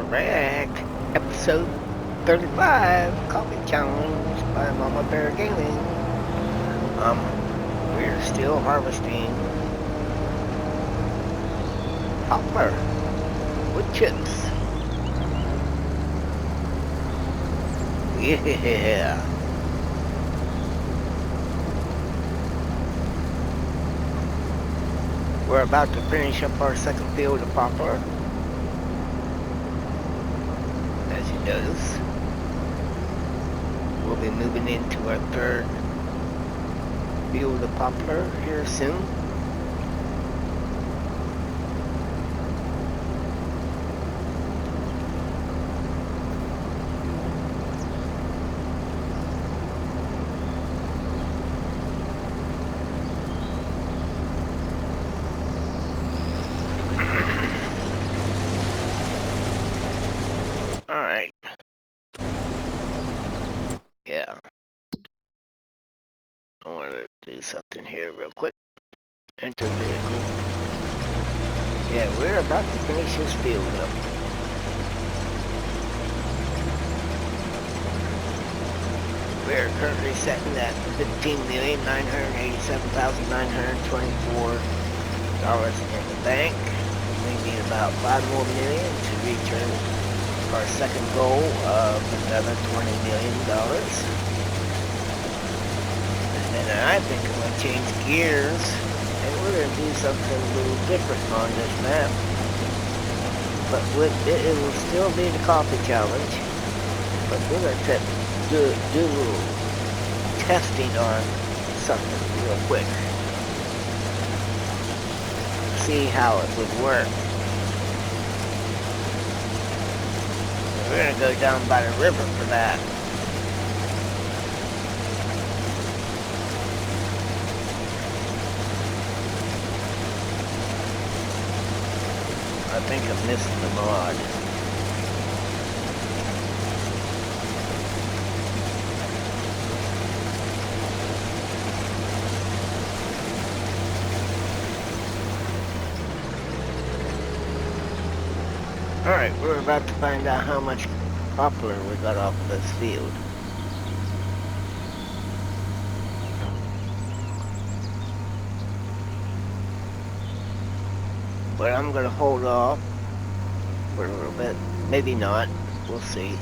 we're back. Episode 35, Coffee Challenge by Mammabear Gaming. We're still harvesting poplar wood chips. Yeah. We're about to finish up our second field of poplar. As you notice, we'll be moving into our third field of poplar here soon. Alright. Yeah. I want to do something here real quick. Enter vehicle. Yeah, we're about to finish this field up. We're currently sitting at $15,987,924 in the bank. We need about 5 more million to reach our second goal of another $20 million. And then I think I'm going to change gears, and we're going to do something a little different on this map. But it will still be the coffee challenge, but we're going to do a little testing on something real quick. See how it would work. We're going to go down by the river for that. I think I'm missing the mod. Alright, we're about to find out how much poplar we got off of this field. But I'm going to hold off for a little bit. Maybe not. We'll see.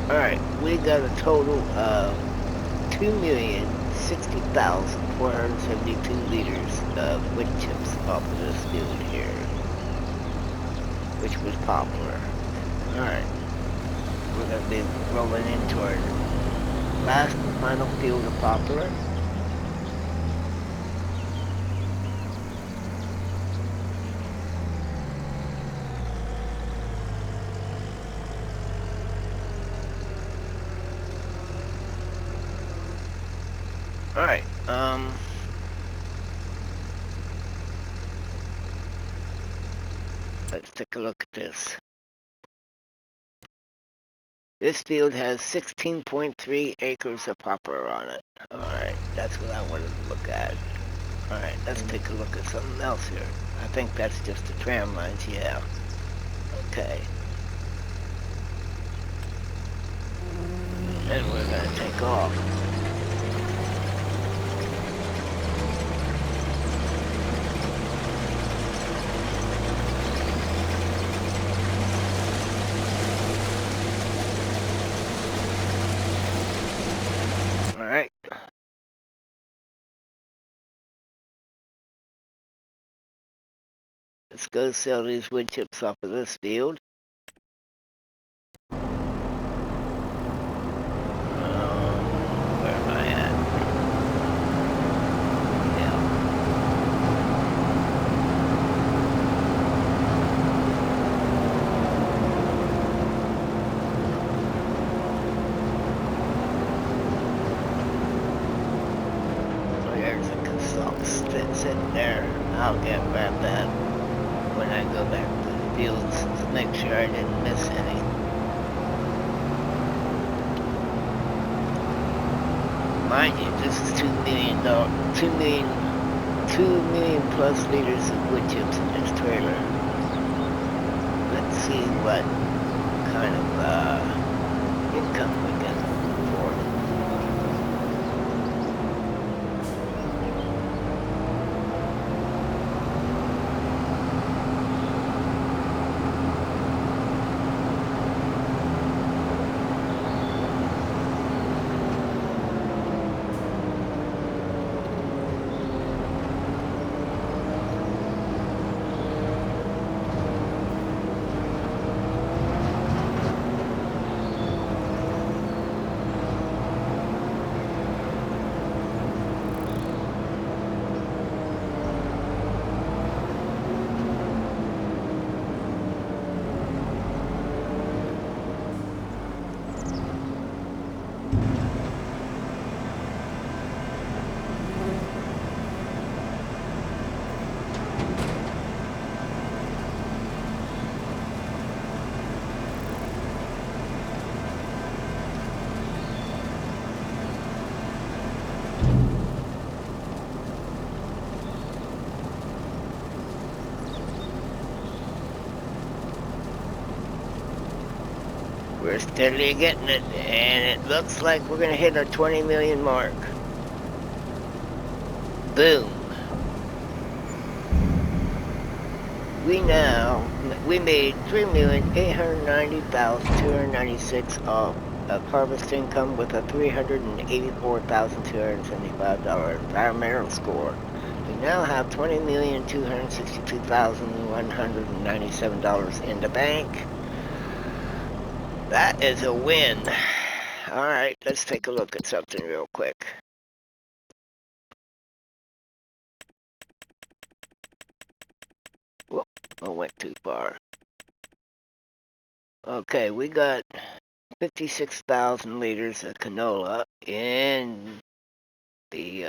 Alright, we got a total of 2,060,472 liters of wood chips off of this field here, which was poplar. Alright, we're going to be rolling into our last and final field of poplar. Alright, let's take a look at this. This field has 16.3 acres of poplar on it. Alright, that's what I wanted to look at. Alright, let's take a look at something else here. I think that's just the tram lines, yeah. Okay. And we're gonna take off. Alright. Let's go sell these wood chips off of this field. Where am I at? Yeah. go back to the fields to make sure I didn't miss any. Mind you, this is $2 million plus liters of wood chips in this trailer. Let's see what kind of income we can afford. We're steadily getting it, and it looks like we're going to hit our 20 million mark. Boom. We made $3,890,296 of harvest income with a $384,275 environmental score. We now have $20,262,197 in the bank. That is a win. Alright, let's take a look at something real quick. Whoop, I went too far. Okay, we got 56,000 liters of canola in the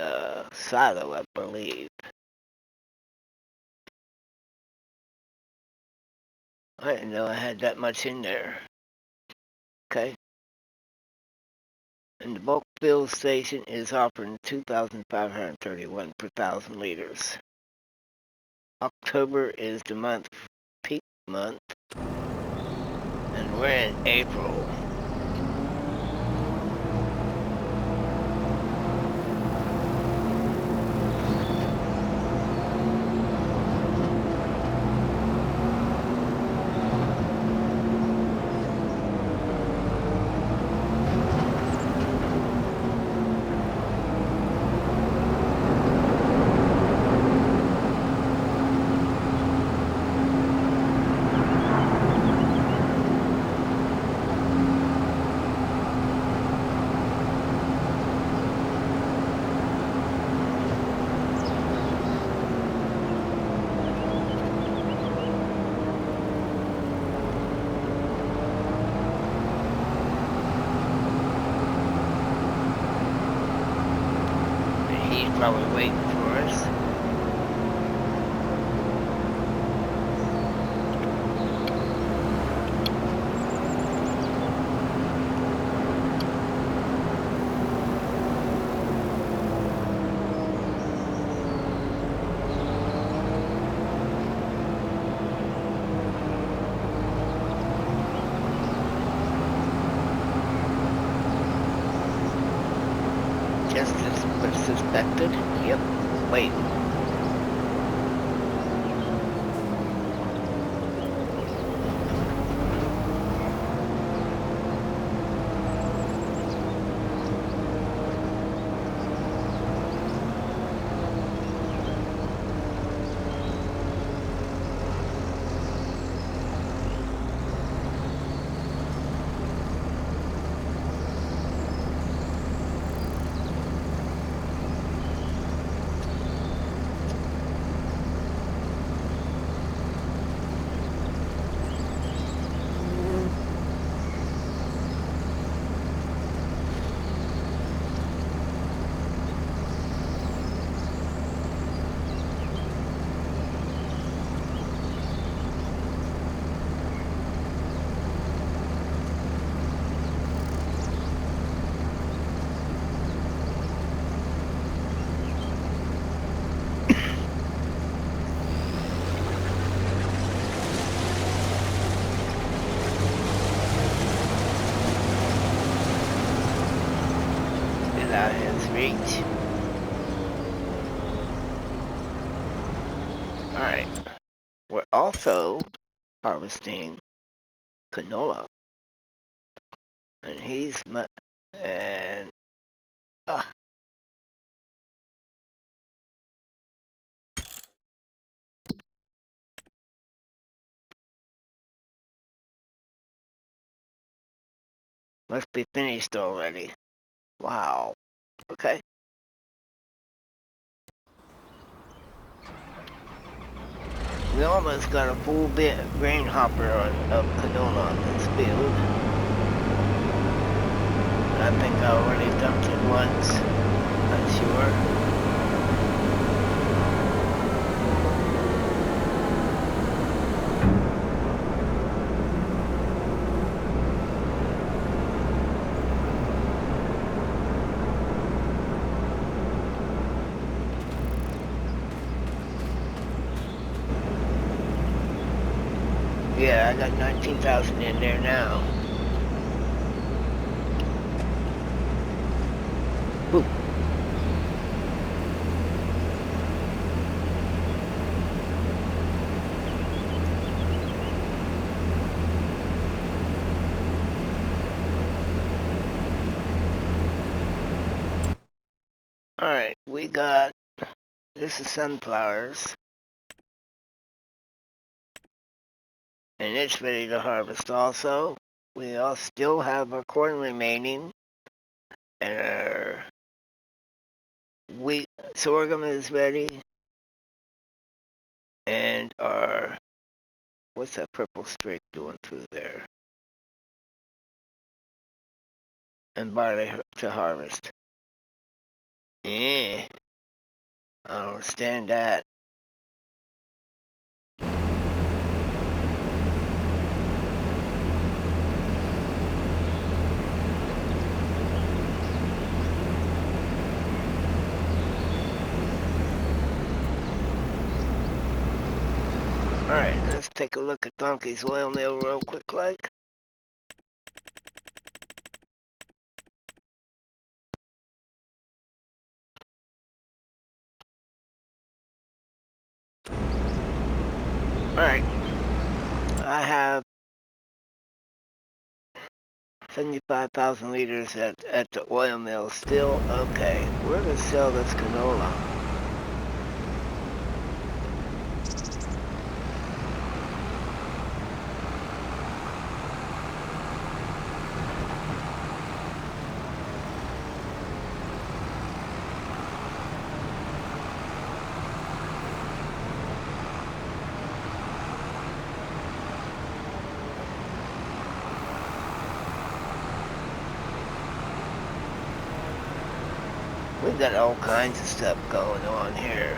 silo, I believe. I didn't know I had that much in there. Okay. And the bulk fill station is offering $2,531 per 1,000 liters. October is the peak month, and we're in April. Probably waiting for us. Just as suspected. Yep. Wait. Great. Alright. We're also harvesting canola. And he's and must be finished already. Wow. Okay. We almost got a full bit grain hopper of canola on this field. I think I already dumped it once. Not sure. Yeah, I got 19,000 in there now. Whew. Alright, we got, this is sunflowers. And it's ready to harvest also. We all still have our corn remaining. And our wheat sorghum is ready. And our, what's that purple streak doing through there? And barley to harvest. I don't understand that. Alright, let's take a look at Donkey's oil mill real quick like. Alright. I have 75,000 liters at the oil mill still. Okay, we're gonna sell this canola. We've got all kinds of stuff going on here.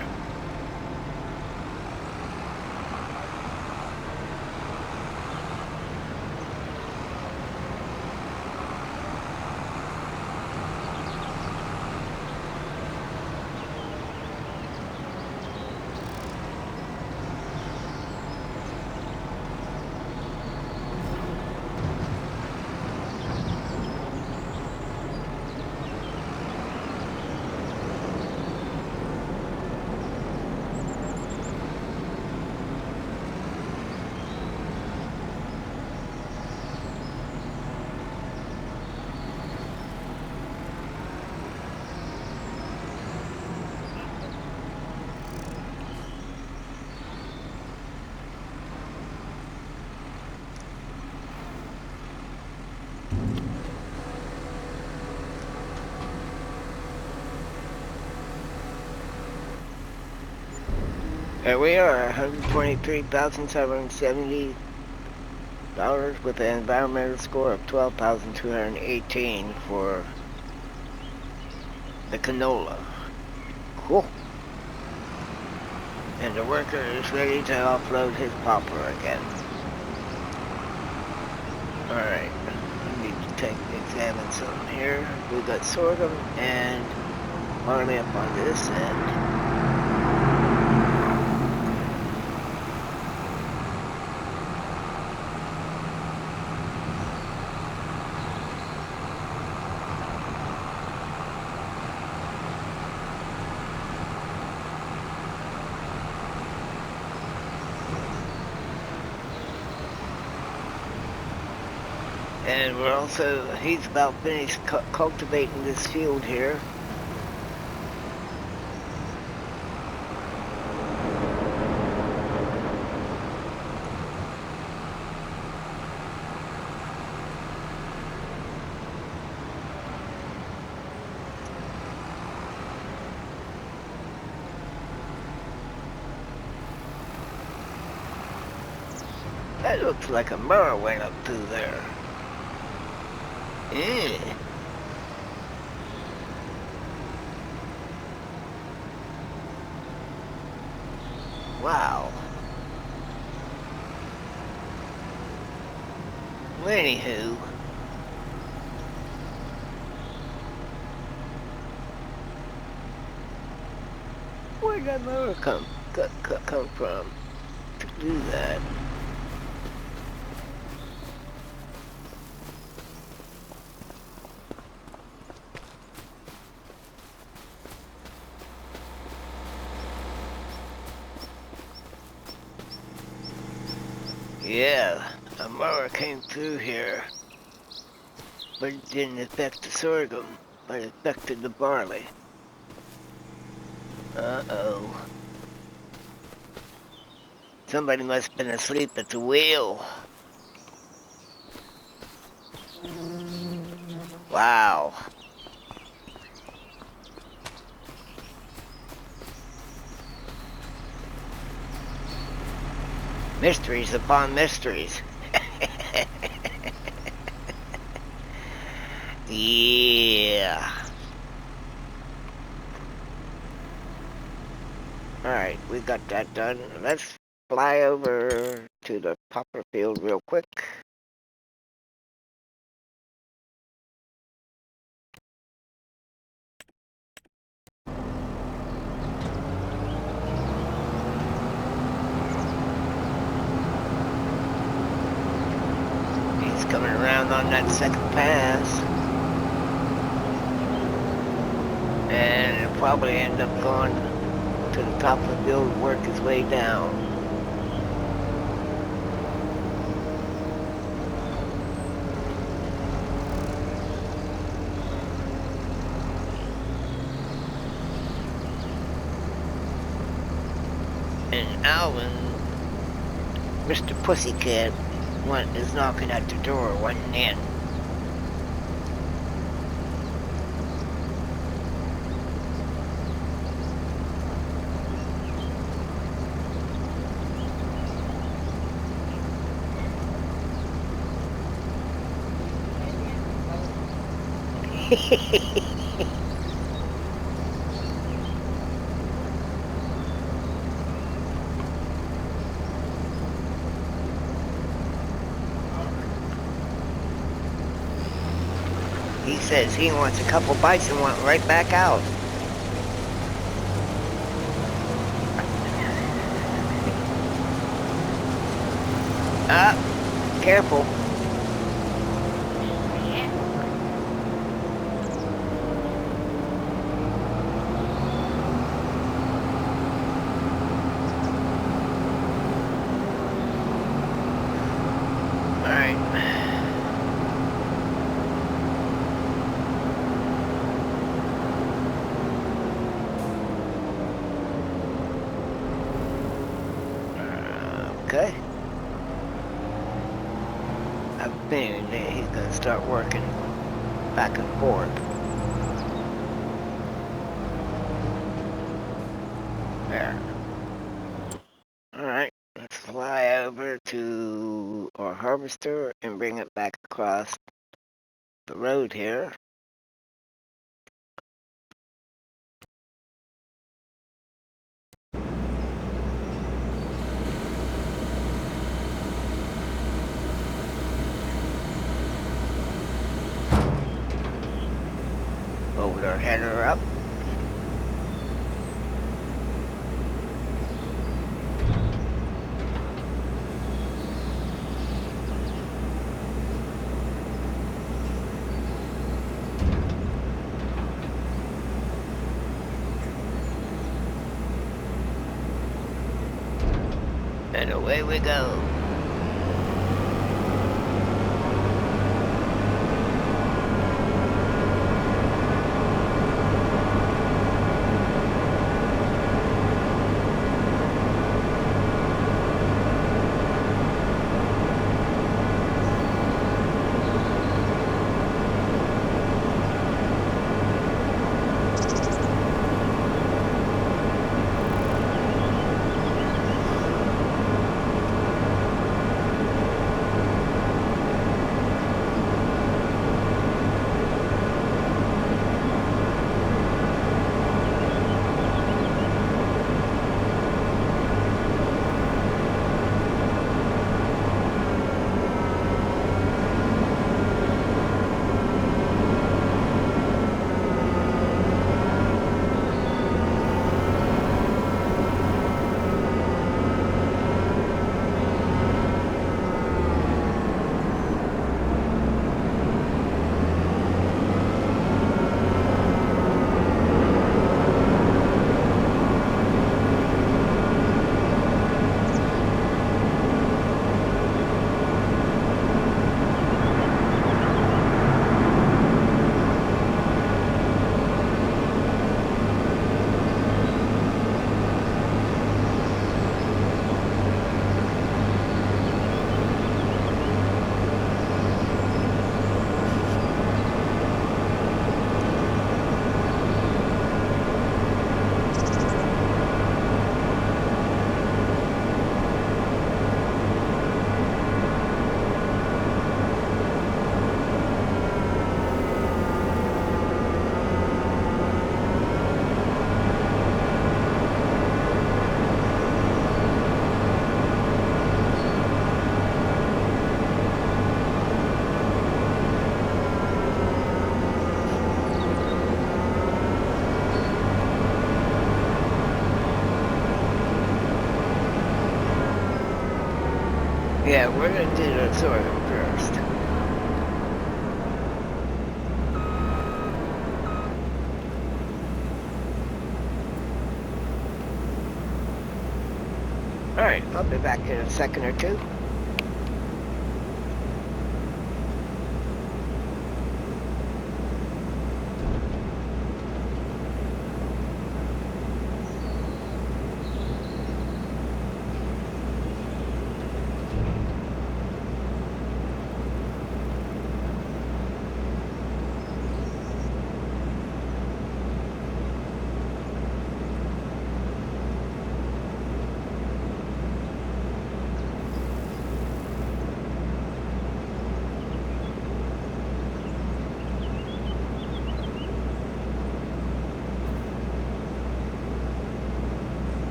Here we are, $123,770 with an environmental score of 12,218 for the canola. Cool. And the worker is ready to offload his popper again. Alright, we need to examine some here. We've got sorghum and barley up on this end. And we're also, he's about finished cultivating this field here. That looks like a mirror went up through there. Yeah. Wow. Anywho. Where'd that mirror come from to do that? Yeah, a mirror came through here, but it didn't affect the sorghum, but it affected the barley. Uh-oh. Somebody must have been asleep at the wheel. Wow. Mysteries upon mysteries. Yeah. Alright, we got that done. Let's fly over to the poplar field real quick. He's coming around on that second pass. And he'll probably end up going to the top of the field and work his way down. And Alvin, Mr. Pussycat, is knocking at the door, wanting in. He says he wants a couple bites and went right back out. Careful. Okay. I'm thinking that he's gonna start working back and forth. There. Alright, let's fly over to our harvester and bring it back across the road here. Hold our header up. And away we go. Yeah, we're gonna do the sorghum first. Alright, I'll be back in a second or two.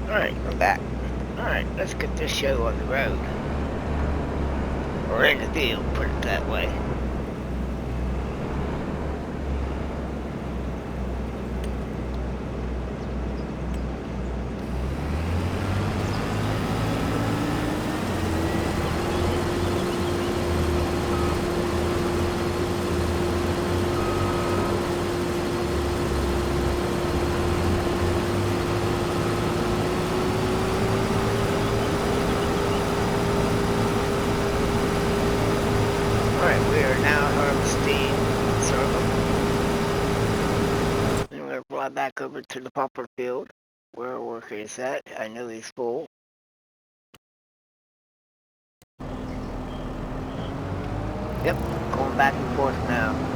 Alright, I'm back. Alright, let's get this show on the road. Or in the field, put it that way. Alright, we are now harvesting sorghum. And we're going to fly back over to the poplar field where our worker is at. I know he's full. Yep, going back and forth now.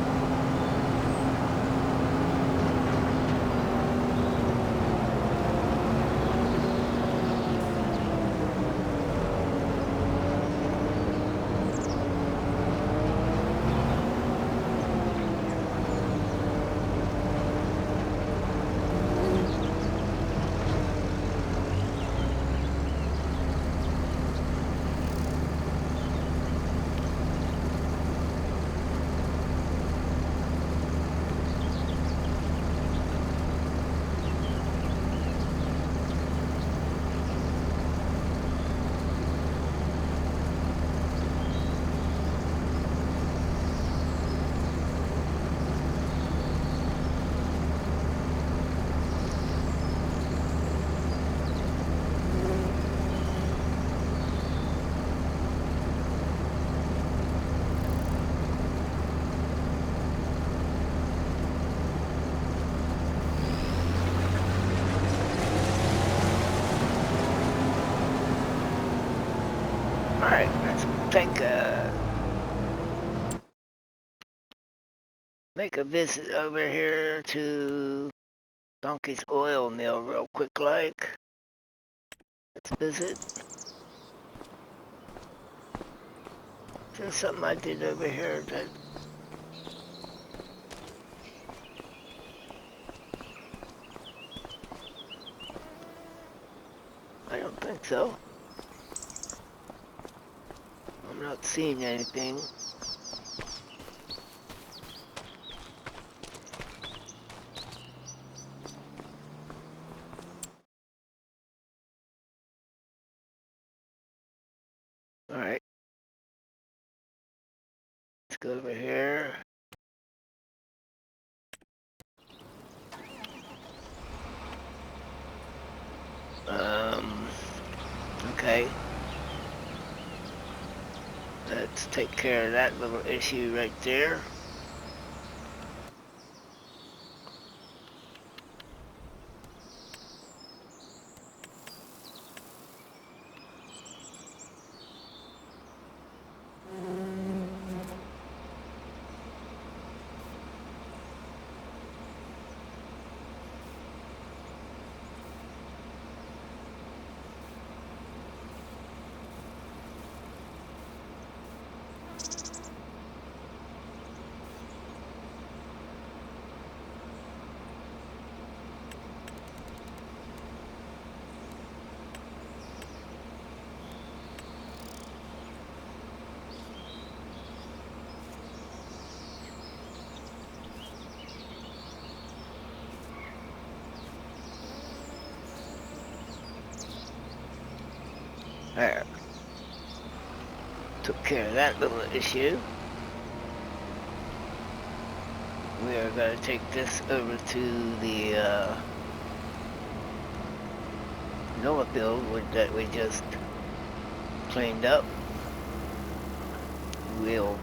Alright, let's make a visit over here to Donkey's oil mill real quick like. Let's visit. There's something I did over here that I don't think so. I'm not seeing anything. go over here. Okay. Let's take care of that little issue right there. There. Took care of that little issue. We are going to take this over to the Nova field that we just cleaned up. We'll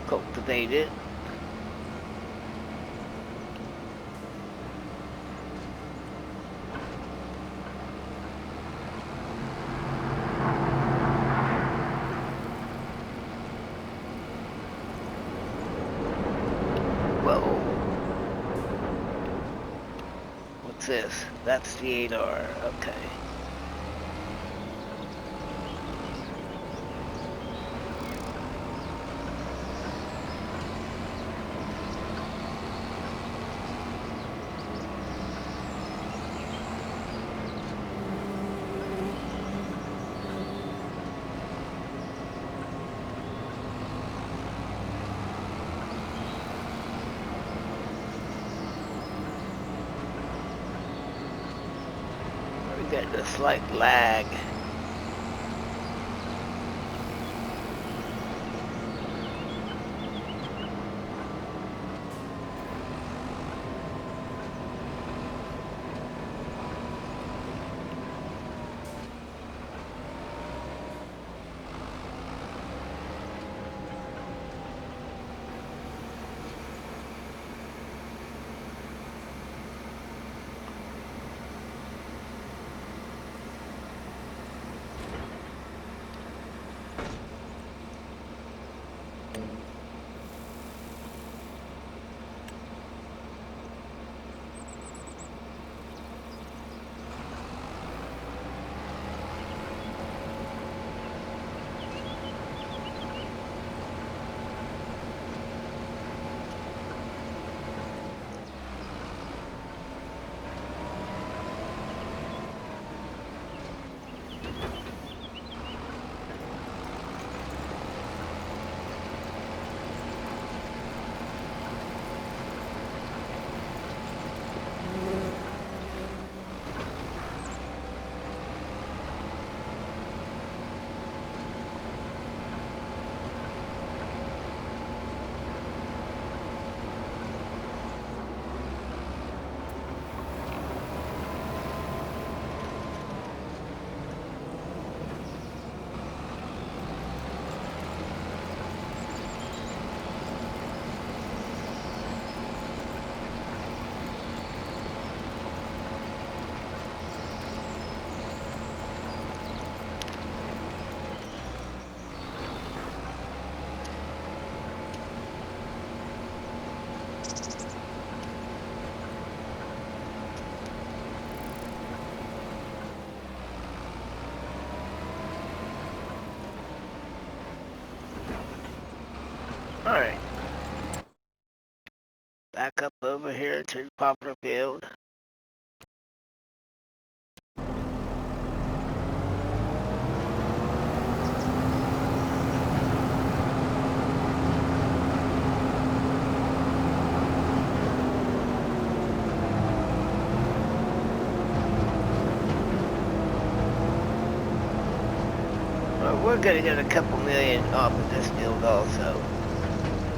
cultivate it. Whoa. What's this? That's the 8R. Okay. We got a slight lag. Alright. Back up over here to the poplar field. we're gonna get a couple million off of this field also.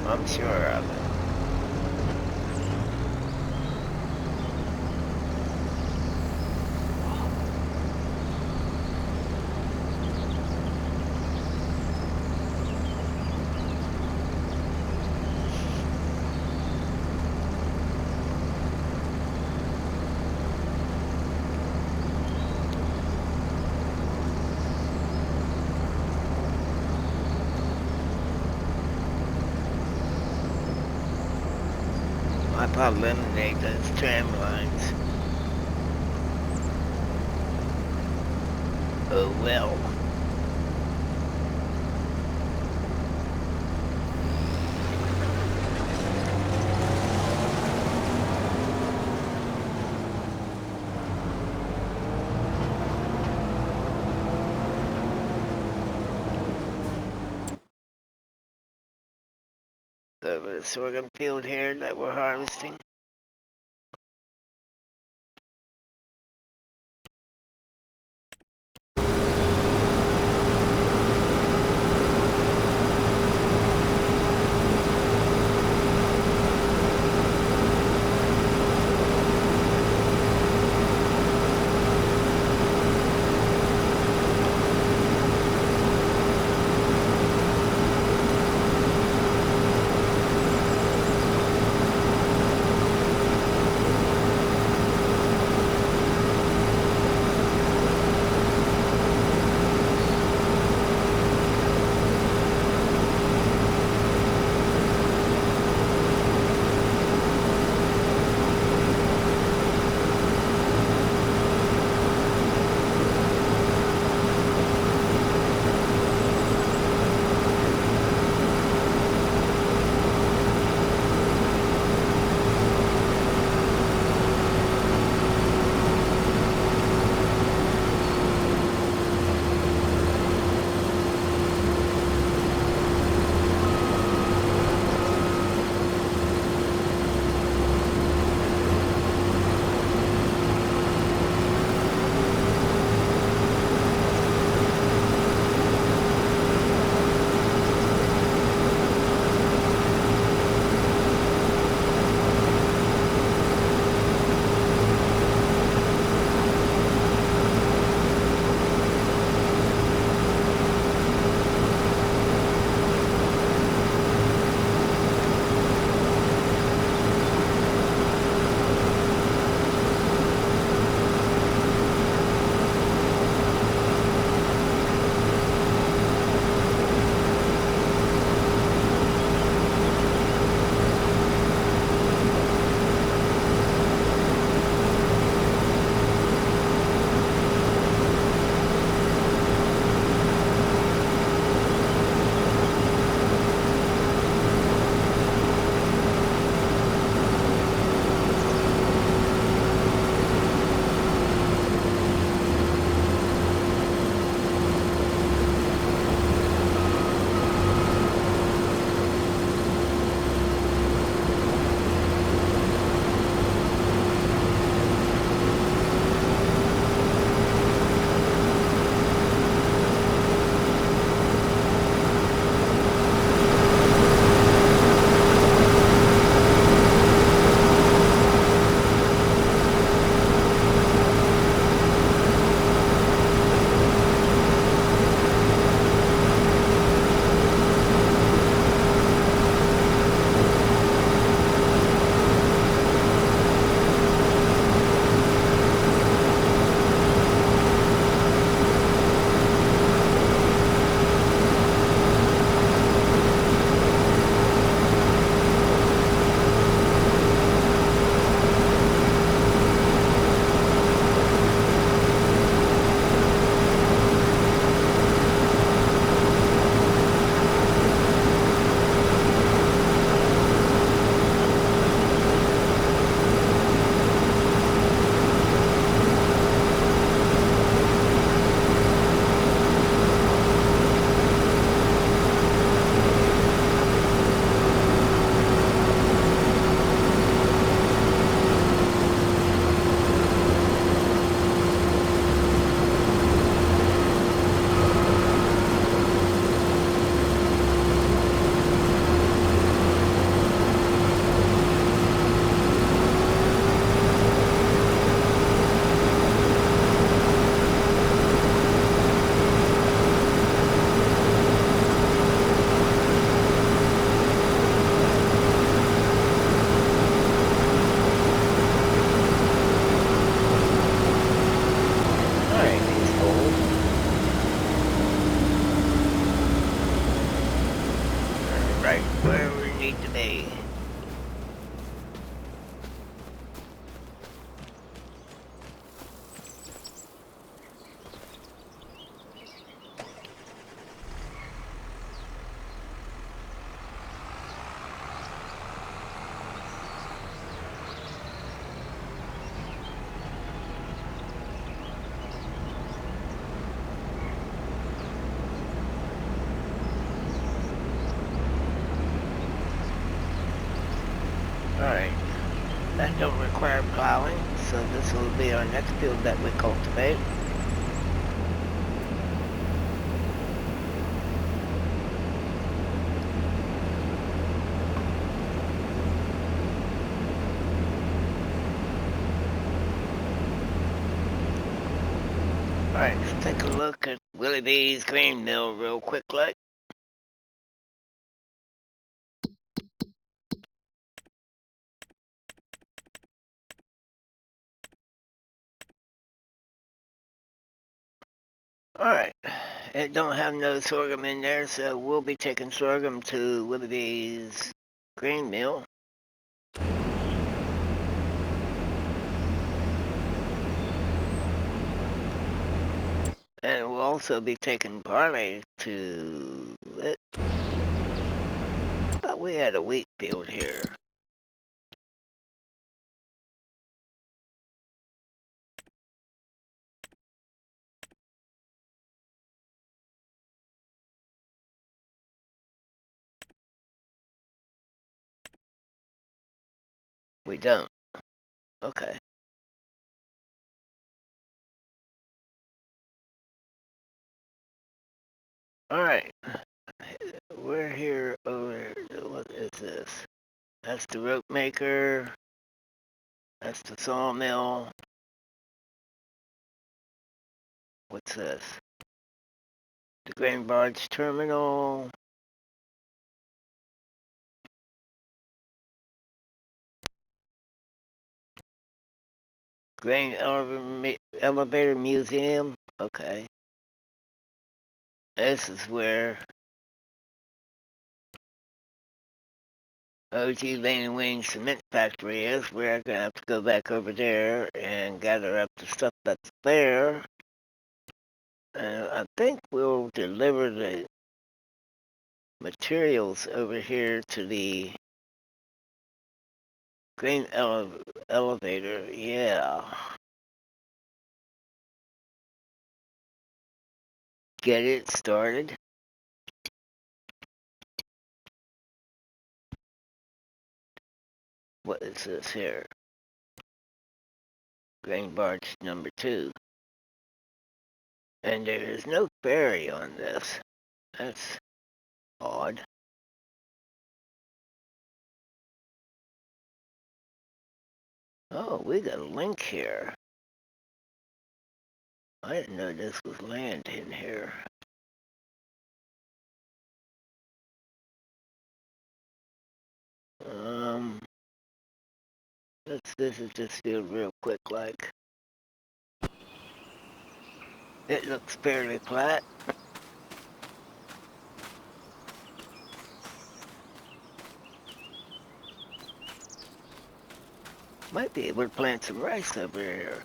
I'm sure of it. I probably eliminate those tram lines. Oh well. The sorghum field here that we're harvesting. so this will be our next field that we cultivate. Alright, let's take a look at Willie B's grain mill real quick like. Alright, it don't have no sorghum in there, so we'll be taking sorghum to Willie B's grain mill. And we'll also be taking barley to it. I thought we had a wheat field here. We don't. Okay. Alright. We're here over. What is this? That's the rope maker. That's the sawmill. What's this? The grain barge terminal. Grain elevator museum. Okay. This is where OG Lane and Wayne Cement Factory is. We're gonna have to go back over there and gather up the stuff that's there. And I think we'll deliver the materials over here to the grain elevator. Yeah. Get it started. What is this here? Grain barge number 2. And there is no ferry on this. That's odd. Oh, we got a link here. I didn't know this was land in here. Let's visit this field real quick like. It looks fairly flat. Might be able to plant some rice over here.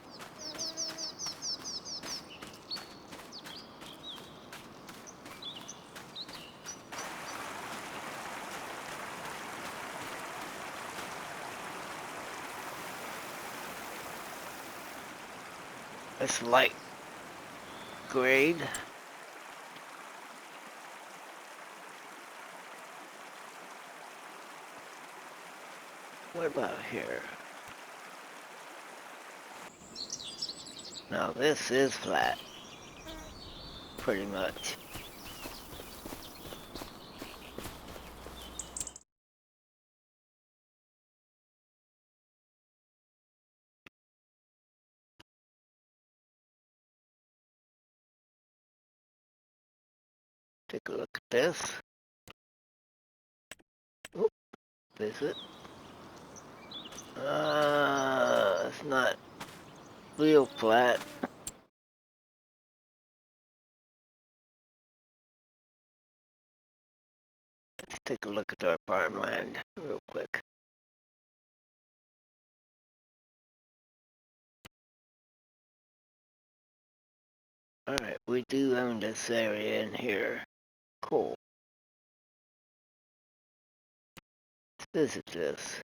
It's light grade. What about here? Now this is flat. Pretty much. Take a look at this. Oop, visit. It's not real flat. Let's take a look at our farmland real quick. Alright, we do own this area in here. Cool. Let's visit this.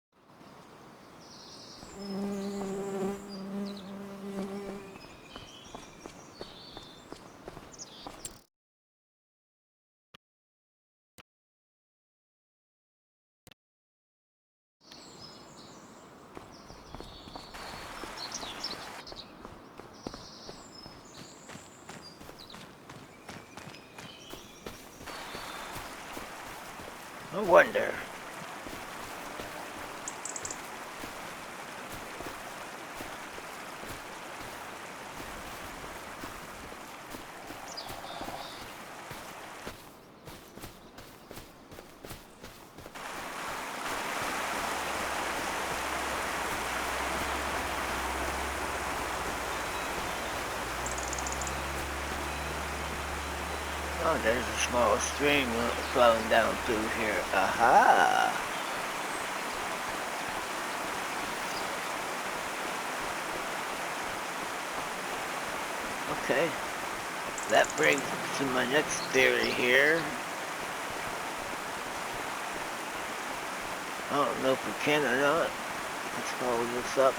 I wonder. Oh, there's a small stream flowing down through here. Aha! Okay. That brings me to my next theory here. I don't know if we can or not. Let's follow this up.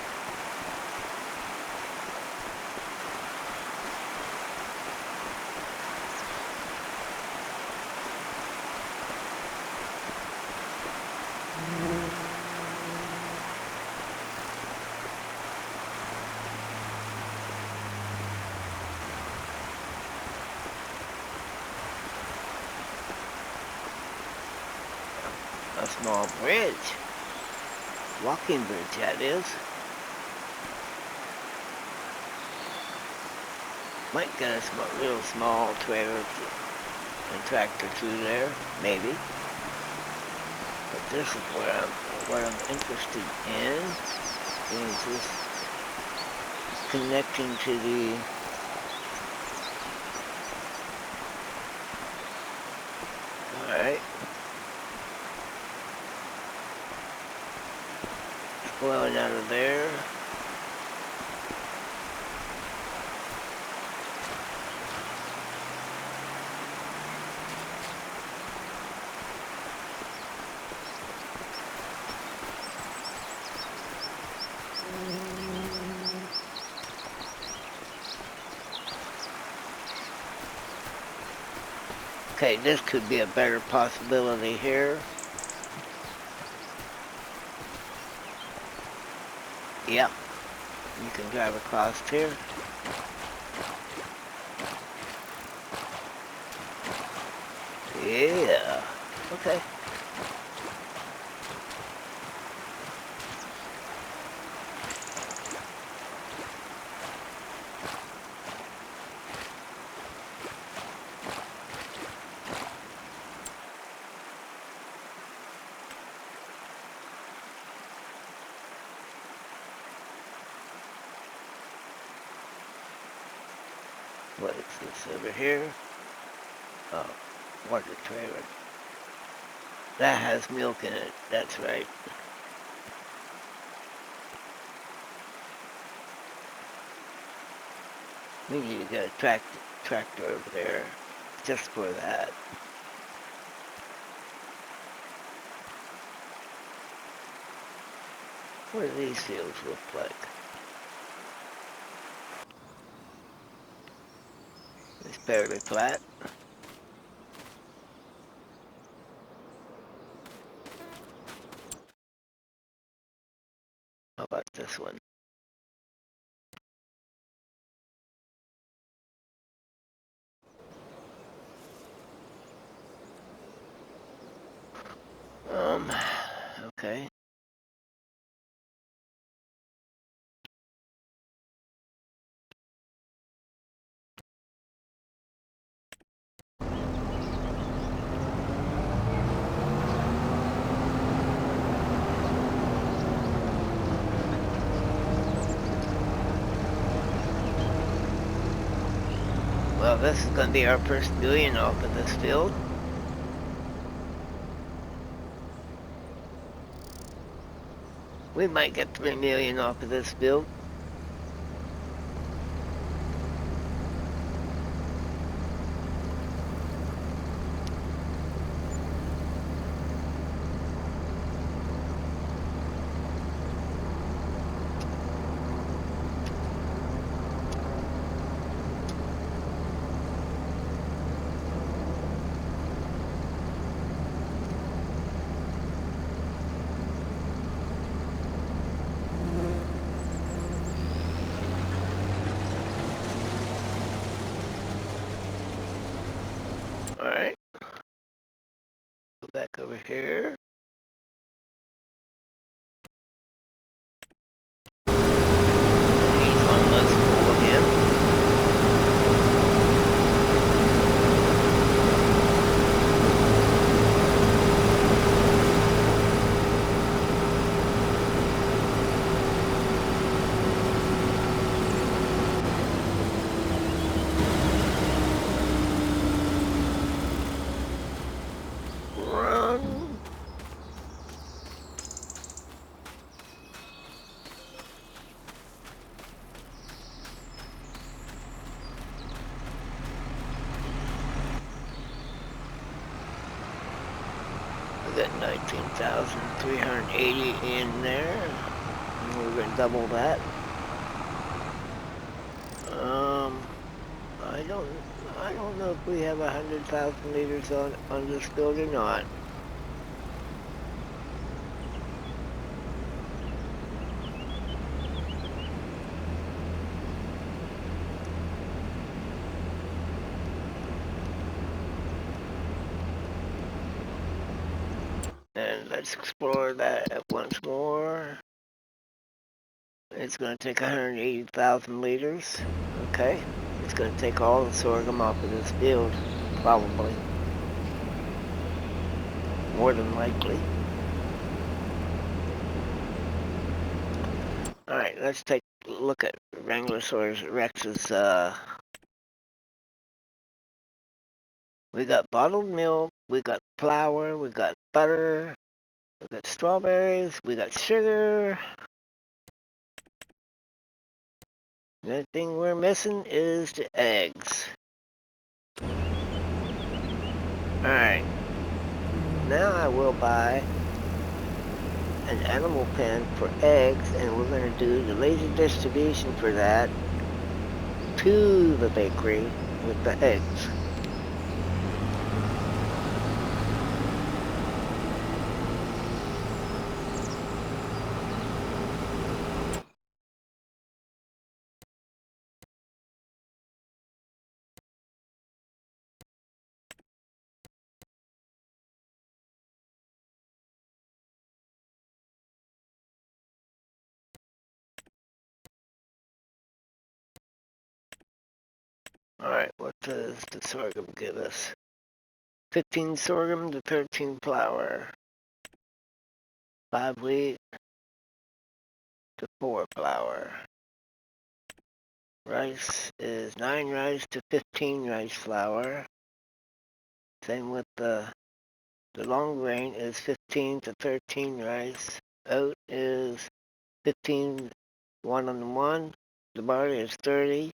A small bridge. Walking bridge, that is. Might get us a real small trailer and tractor through there, maybe. But this is what I'm interested in. Is this connecting to the alright. Flowing out of there. Okay, this could be a better possibility here. Yep, you can drive across here. Yeah, okay. What is this over here? Oh, water trailer. That has milk in it, that's right. We need to get a tractor over there, just for that. What do these fields look like? It's fairly flat. How about this one? Okay. Well, this is going to be our first million off of this field. We might get 3 million off of this field. got 19,380 in there. And we're going to double that. I don't I don't know if we have 100,000 liters on this build or not. And let's explore that once more. It's going to take 180,000 liters. Okay. It's going to take all the sorghum off of this field, probably. More than likely. Alright, let's take a look at Wranglerosaurus Rex's, we got bottled milk, we got flour, we got butter, we got strawberries, we got sugar. The only thing we're missing is the eggs. Alright, now I will buy an animal pen for eggs, and we're going to do the laser distribution for that to the bakery with the eggs. Alright, what does the sorghum give us? 15 sorghum to 13 flour. 5 wheat to 4 flour. Rice is 9 rice to 15 rice flour. Same with the long grain is 15 to 13 rice. Oat is 15 1 on 1. The barley is 30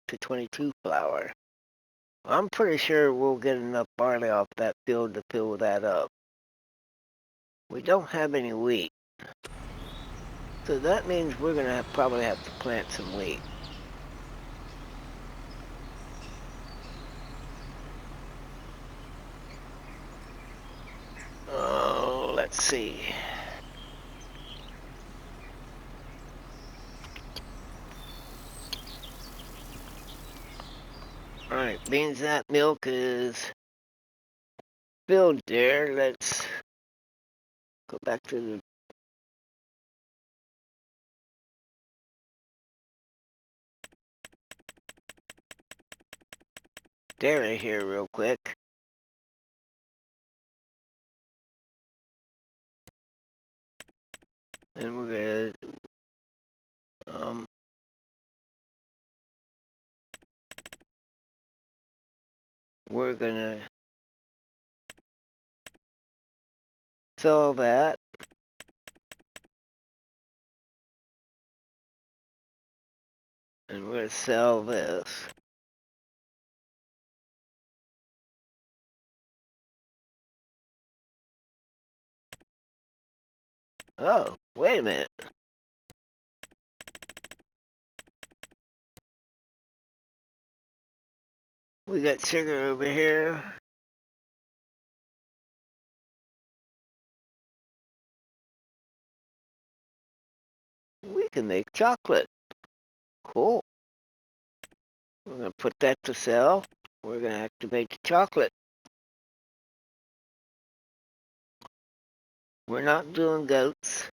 to 22 flour. I'm pretty sure we'll get enough barley off that field to fill that up. We don't have any wheat. So that means we're going to probably have to plant some wheat. Oh, let's see. Alright, beans that milk is filled there. Let's go back to the dairy here real quick. And we're gonna sell that. And we're gonna sell this. Oh, wait a minute. We got sugar over here. We can make chocolate. Cool. We're gonna put that to sell. We're gonna activate the chocolate. We're not doing goats.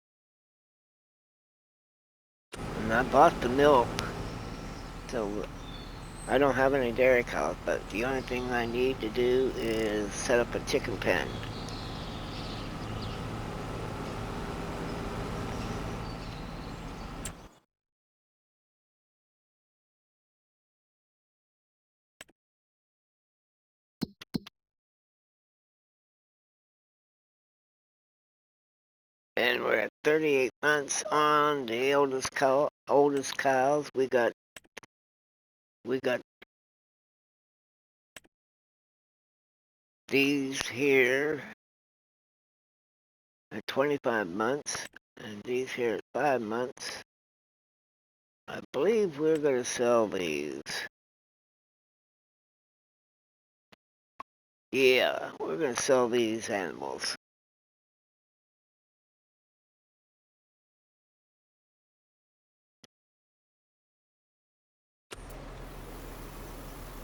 And I bought the milk. So I don't have any dairy cows, but the only thing I need to do is set up a chicken pen. And we're at 38 months on the oldest cows. We got these here. at 25 months, and these here at 5 months. I believe we're going to sell these. Yeah, we're going to sell these animals.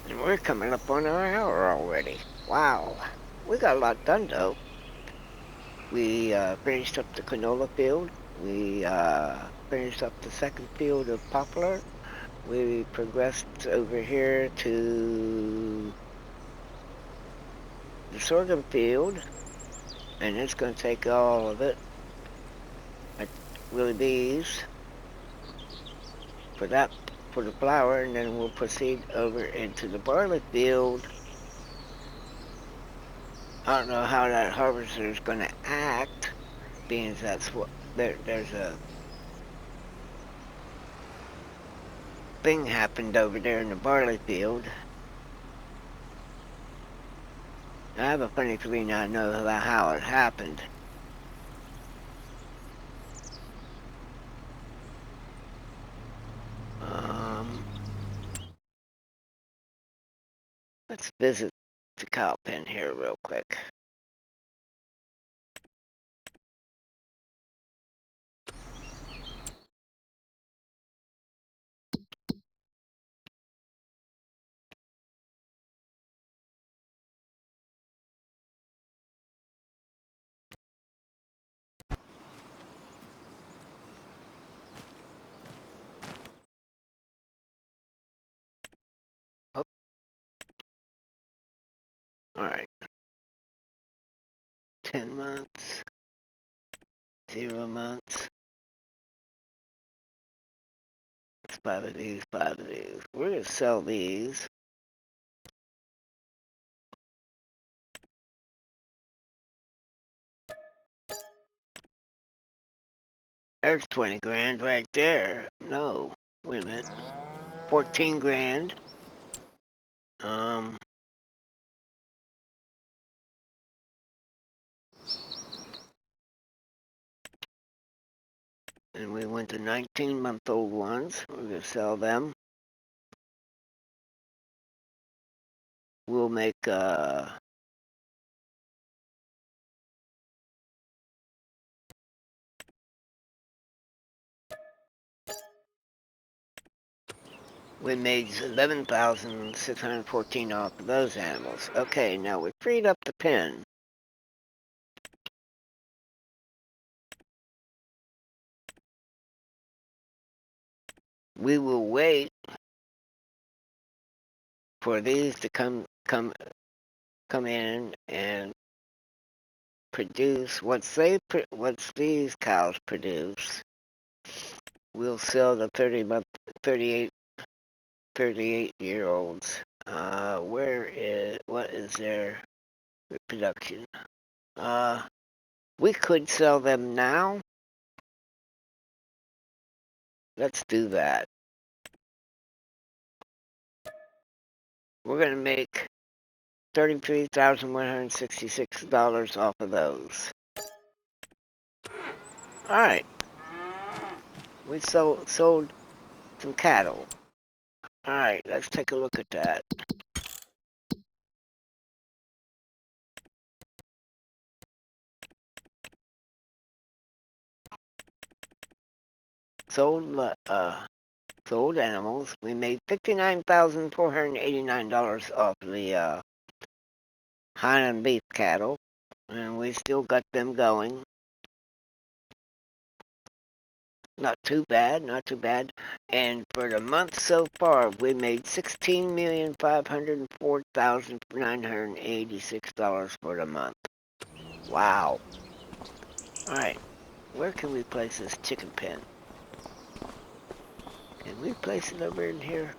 And we're coming up on our hour already. Wow. We got a lot done, though. We finished up the canola field. We finished up the second field of poplar. We progressed over here to the sorghum field, and it's going to take all of it. Really bees for that, for the flour, and then we'll proceed over into the barley field. I don't know how that harvester is going to act, being as that's what there's a thing happened over there in the barley field. I have a funny feeling I know how it happened. Let's visit the cow pen here real quick. Oh, all right. 10 months, 0 months. It's 5 of these, 5 of these. We're going to sell these. There's 20 grand right there. No, wait a minute. 14 grand. Um, and we went to 19-month-old ones. We're going to sell them. We'll make, we made 11,614 off of those animals. Okay, now we freed up the pen. We will wait for these to come in and produce. Once these cows produce, we'll sell the 38 year olds. What is their reproduction? We could sell them now. Let's do that. We're gonna make $33,166 off of those. All right. We sold some cattle. All right, let's take a look at that. Sold animals. We made $59,489 off the Highland beef cattle, and we still got them going. Not too bad, not too bad. And for the month so far, we made $16,504,986 for the month. Wow. All right, where can we place this chicken pen? Can we place it over in here?